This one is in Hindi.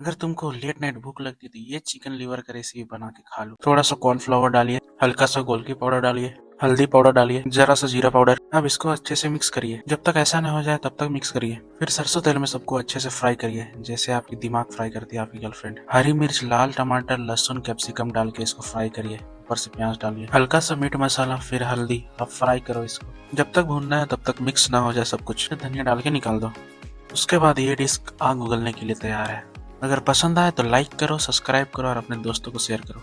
अगर तुमको लेट नाइट भूख लगती है तो ये चिकन लीवर का रेसिपी बना के खा लो। थोड़ा सा कॉर्नफ्लावर डालिए, हल्का सा गोलकी पाउडर डालिए, हल्दी पाउडर डालिए, जरा सा जीरा पाउडर। अब इसको अच्छे से मिक्स करिए। जब तक ऐसा ना हो जाए तब तक मिक्स करिए। फिर सरसों तेल में सबको अच्छे से फ्राई करिए, जैसे आपकी दिमाग फ्राई करती है आपकी गर्लफ्रेंड। हरी मिर्च, लाल टमाटर, लहसुन, कैप्सिकम डाल के इसको फ्राई करिए। ऊपर से प्याज डालिए, हल्का सा मीट मसाला, फिर हल्दी। अब फ्राई करो इसको। जब तक भूनना है तब तक मिक्स ना हो जाए सब कुछ। धनिया डाल के निकाल दो। उसके बाद ये डिश आग उगलने के लिए तैयार है। अगर पसंद आए तो लाइक करो, सब्सक्राइब करो और अपने दोस्तों को शेयर करो।